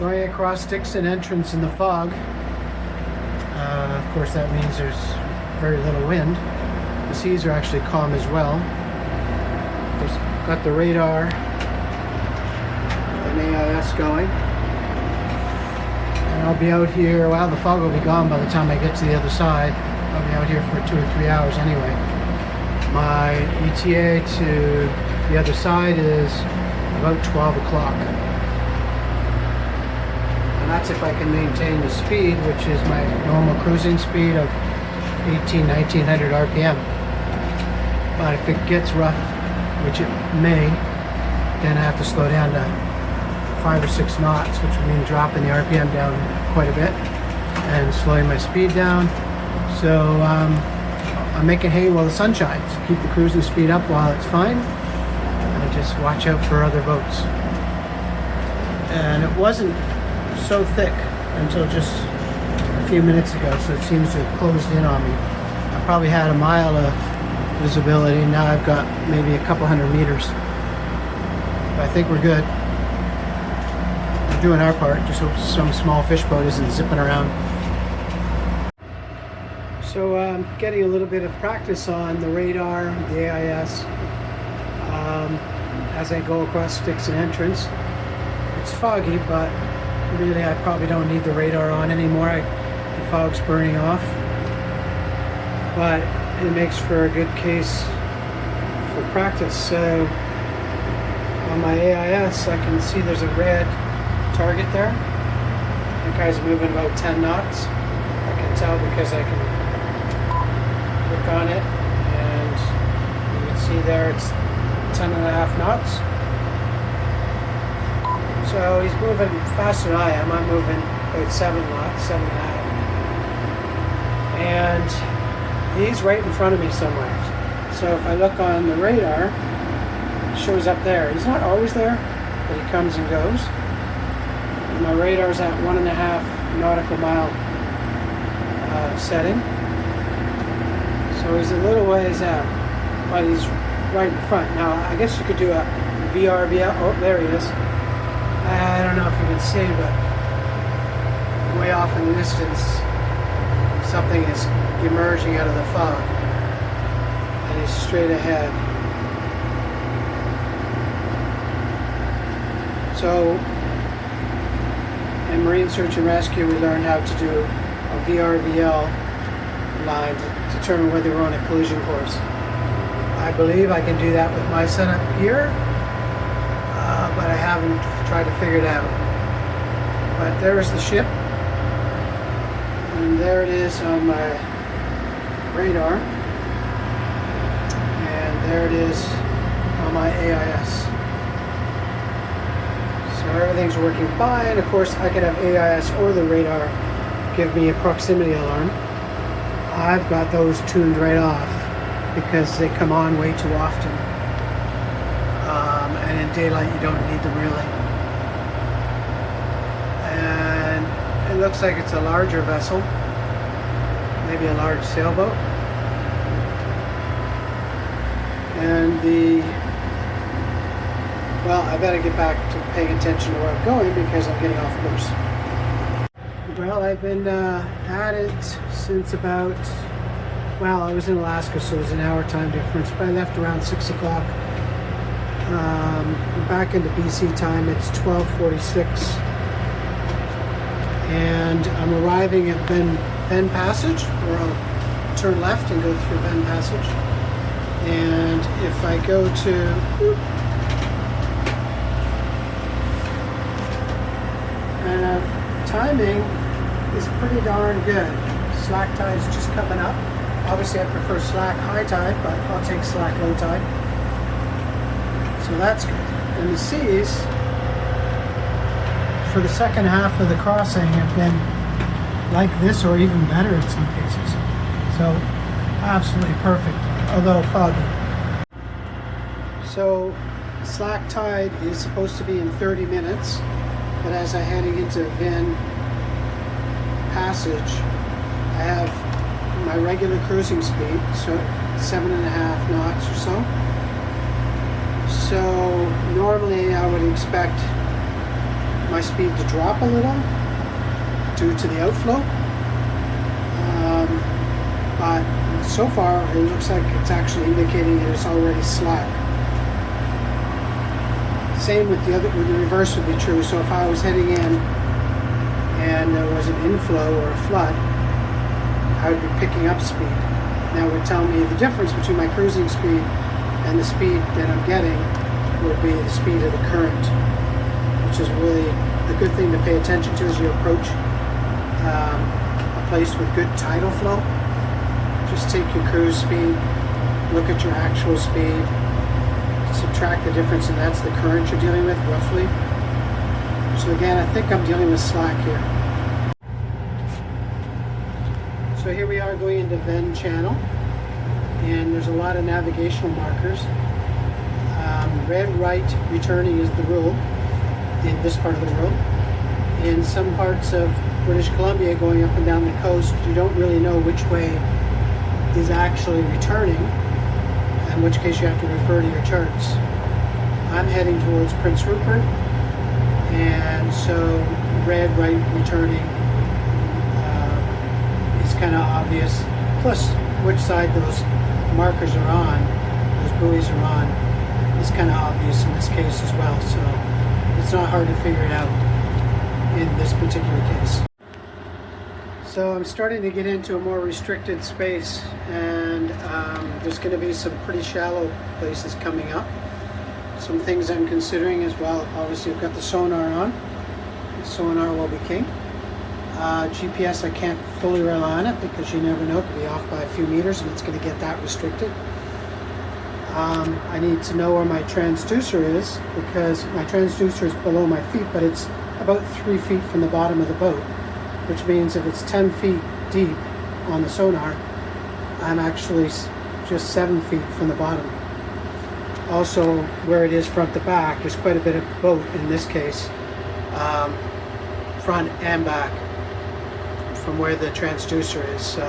Going across Dixon Entrance in the fog. Of course, that means there's very little wind. The seas are actually calm as well. There's got the radar and AIS going. And I'll be out here, well, the fog will be gone by the time I get to the other side. I'll be out here for 2 or 3 hours anyway. My ETA to the other side is about 12 o'clock. And that's if I can maintain the speed, which is my normal cruising speed of 1900 RPM. But if it gets rough, which it may, then I have to slow down to 5 or 6 knots, which would mean dropping the RPM down quite a bit and slowing my speed down. So I'm making hay while the sun shines. Keep the cruising speed up while it's fine, and just watch out for other boats. And it wasn't so thick until just a few minutes ago, so it seems to have closed in on me. I probably had a mile of visibility. Now I've got maybe a couple hundred meters. But I think we're good. We're doing our part. Just hope some small fish boat isn't zipping around. So I'm getting a little bit of practice on the radar, the AIS, as I go across Dixon Entrance. It's foggy, but really I probably don't need the radar on anymore. The fog's burning off. But it makes for a good case for practice. So on my AIS, I can see there's a red target there. The guy's moving about 10 knots. I can tell because I can look on it, and you can see there it's 10.5 knots. So he's moving faster than I am. I'm moving about 7 knots, 7.5. And he's right in front of me somewhere. So if I look on the radar, it shows up there. He's not always there, but he comes and goes. And my radar's at 1.5 nautical mile setting. So he's a little ways out, but he's right in front. Now, I guess you could do a VRBL. Oh, there he is. I don't know if you can see, but way off in the distance, something is emerging out of the fog, and he's straight ahead. So in Marine Search and Rescue, we learned how to do a VRBL line to determine whether we're on a collision course. I believe I can do that with my setup here, but I haven't tried to figure it out. But there's the ship, and there it is on my radar, and there it is on my AIS. So everything's working fine. Of course, I could have AIS or the radar give me a proximity alarm. I've got those tuned right off because they come on way too often. And in daylight you don't need them really. And it looks like it's a larger vessel, maybe a large sailboat. And well, I better get back to paying attention to where I'm going because I'm getting off course. Well, I've been at it since about, well, I was in Alaska, so it was an hour time difference, but I left around 6 o'clock. Back into BC time, it's 12:46. And I'm arriving at Venn Passage, where I'll turn left and go through Venn Passage. And if I go to, timing is pretty darn good. Slack tide's just coming up. Obviously I prefer slack high tide, but I'll take slack low tide. So that's good. And the seas, for the second half of the crossing, have been like this or even better in some cases. So absolutely perfect, although foggy. So slack tide is supposed to be in 30 minutes, but as I'm heading into Venn Passage, I have my regular cruising speed, so 7.5 knots or so. So normally I would expect my my speed to drop a little due to the outflow. But so far it looks like it's actually indicating that it's already slack. Same with the reverse would be true. So if I was heading in and there was an inflow or a flood, I would be picking up speed. That would tell me the difference between my cruising speed and the speed that I'm getting would be the speed of the current, which is really a good thing to pay attention to as you approach a place with good tidal flow. Just take your cruise speed, look at your actual speed, subtract the difference, and that's the current you're dealing with, roughly. So again, I think I'm dealing with slack here. So here we are going into Venn Channel, and there's a lot of navigational markers. Red right returning is the rule in this part of the world. In some parts of British Columbia, going up and down the coast, you don't really know which way is actually returning, in which case you have to refer to your charts. I'm heading towards Prince Rupert, and so red right returning is kind of obvious. Plus, which side those markers are on, those buoys are on, is kind of obvious in this case as well. So it's not hard to figure it out in this particular case. So I'm starting to get into a more restricted space, and there's going to be some pretty shallow places coming up. Some things I'm considering as well. Obviously I've got the sonar on. The sonar will be king. GPS, I can't fully rely on it because you never know, it could be off by a few meters and it's going to get that restricted. I need to know where my transducer is, because my transducer is below my feet, but it's about 3 feet from the bottom of the boat, which means if it's 10 feet deep on the sonar, I'm actually just 7 feet from the bottom. Also, where it is front to back, there's quite a bit of boat in this case, front and back, from where the transducer is. So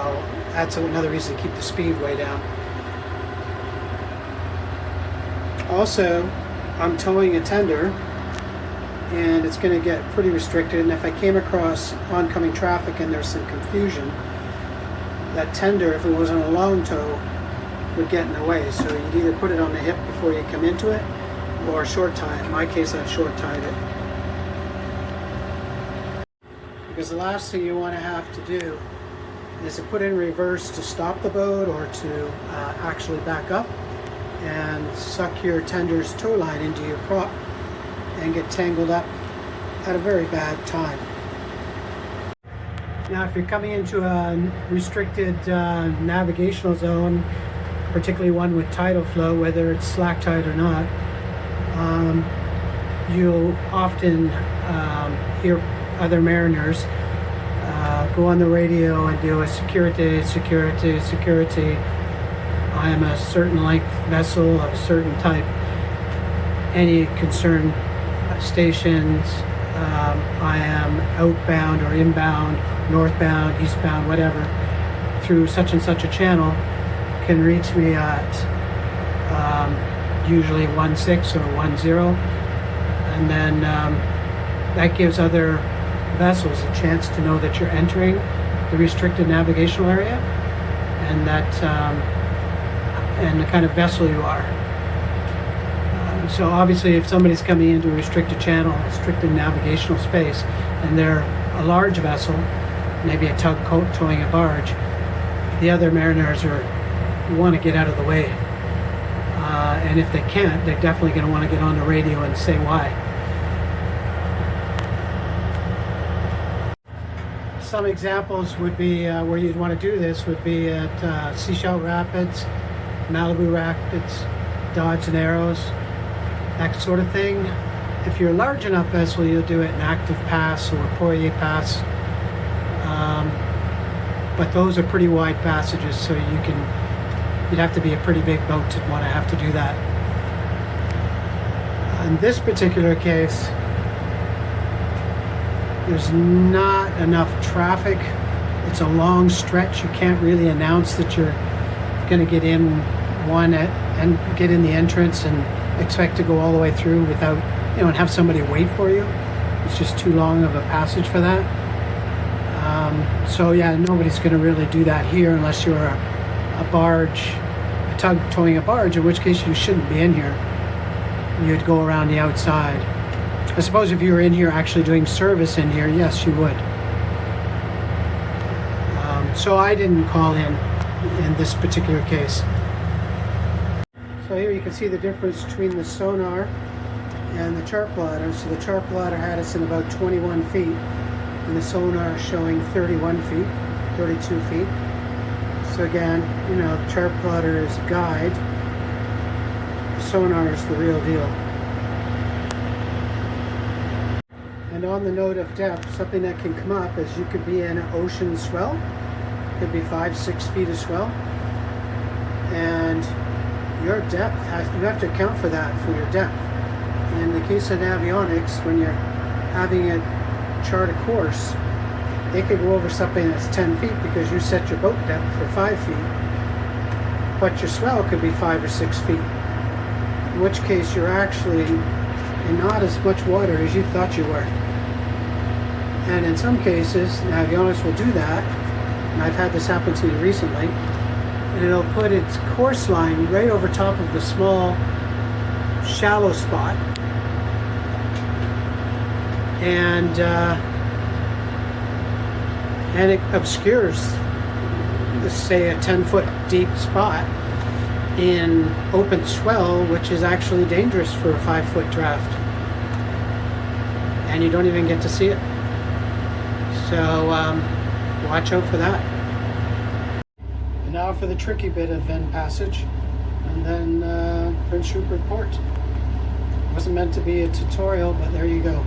that's another reason to keep the speed way down. Also, I'm towing a tender, and it's going to get pretty restricted, and if I came across oncoming traffic and there's some confusion, that tender, if it was on a long tow, would get in the way. So you'd either put it on the hip before you come into it, or short tie it. In my case, I've short tied it. Because the last thing you want to have to do is to put in reverse to stop the boat, or to actually back up and suck your tender's tow line into your prop and get tangled up at a very bad time. Now, if you're coming into a restricted navigational zone, particularly one with tidal flow, whether it's slack tide or not, you'll often hear other mariners go on the radio and do a security, security, security. I am a certain length vessel of a certain type. Any concerned stations, I am outbound or inbound, northbound, eastbound, whatever, through such and such a channel, can reach me at usually 16 or 10, and then that gives other vessels a chance to know that you're entering the restricted navigational area, and that and the kind of vessel you are. So obviously, if somebody's coming into a restricted channel, restricted navigational space, and they're a large vessel, maybe a tugboat towing a barge, the other mariners want to get out of the way. And if they can't, they're definitely going to want to get on the radio and say why. Some examples would be where you'd want to do this would be at Seashell Rapids, Malibu Rapids, Dodge and Arrows, that sort of thing. If you're a large enough vessel, you'll do it in Active Pass or Poirier Pass. But those are pretty wide passages, so you'd have to be a pretty big boat to want to have to do that. In this particular case, there's not enough traffic. It's a long stretch. You can't really announce that you're going to get in and get in the entrance and expect to go all the way through without, and have somebody wait for you. It's just too long of a passage for that. So yeah, nobody's going to really do that here unless you're a barge, a tug towing a barge, in which case you shouldn't be in here. You'd go around the outside. I suppose if you were in here actually doing service in here, yes, you would. So I didn't call in this particular case. So here you can see the difference between the sonar and the chart plotter. So the chart plotter had us in about 21 feet, and the sonar showing 31 feet, 32 feet. So again, you know, the chart plotter is a guide. The sonar is the real deal. And on the note of depth, something that can come up is you could be in an ocean swell. Could be 5-6 feet of swell. And your depth, you have to account for that, for your depth. And in the case of avionics, when you're having it chart a course, they could go over something that's 10 feet because you set your boat depth for 5 feet. But your swell could be 5 or 6 feet. In which case you're actually in not as much water as you thought you were. And in some cases, avionics will do that, and I've had this happen to me recently, and it'll put its course line right over top of the small shallow spot, and it obscures, let's say, a 10-foot deep spot in open swell, which is actually dangerous for a 5-foot draft, and you don't even get to see it. So watch out for that. And now for the tricky bit of Venn Passage, and then Prince Rupert Port. It wasn't meant to be a tutorial, but there you go.